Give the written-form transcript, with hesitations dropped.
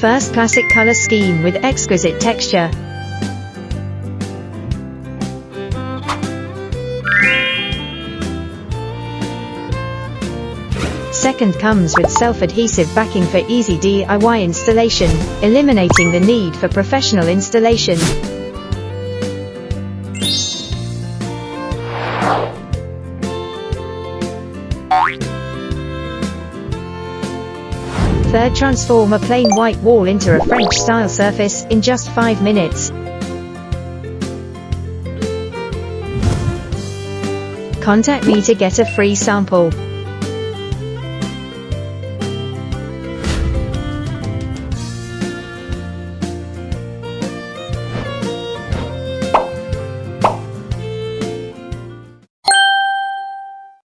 First, classic color scheme with exquisite texture. Second comes with self-adhesive backing for easy DIY installation, eliminating the need for professional installation. Third, transform a plain white wall into a French-style surface in just 5 minutes. Contact me to get a free sample.